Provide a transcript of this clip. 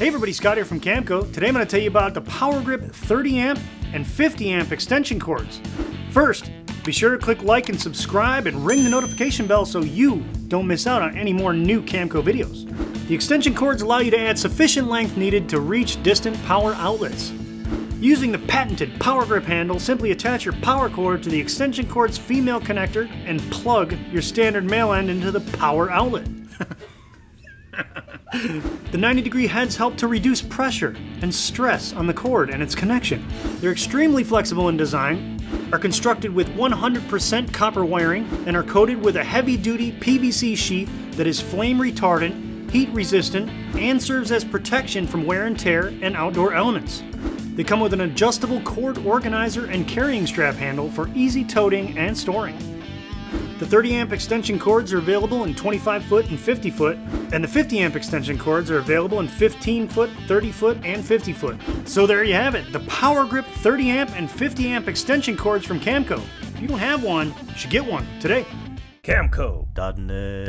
Hey everybody, Scott here from Camco. Today I'm going to tell you about the Powergrip 30 amp and 50 amp extension cords. First, be sure to click like and subscribe and ring the notification bell so you don't miss out on any more new Camco videos. The extension cords allow you to add sufficient length needed to reach distant power outlets. Using the patented Powergrip handle, simply attach your power cord to the extension cord's female connector and plug your standard male end into the power outlet. The 90-degree heads help to reduce pressure and stress on the cord and its connection. They're extremely flexible in design, are constructed with 100% copper wiring, and are coated with a heavy-duty PVC sheath that is flame retardant, heat resistant, and serves as protection from wear and tear and outdoor elements. They come with an adjustable cord organizer and carrying strap handle for easy toting and storing. The 30 amp extension cords are available in 25 foot and 50 foot, and the 50 amp extension cords are available in 15 foot, 30 foot, and 50 foot. So there you have it, the Powergrip 30 amp and 50 amp extension cords from Camco. If you don't have one, you should get one today. Camco.net.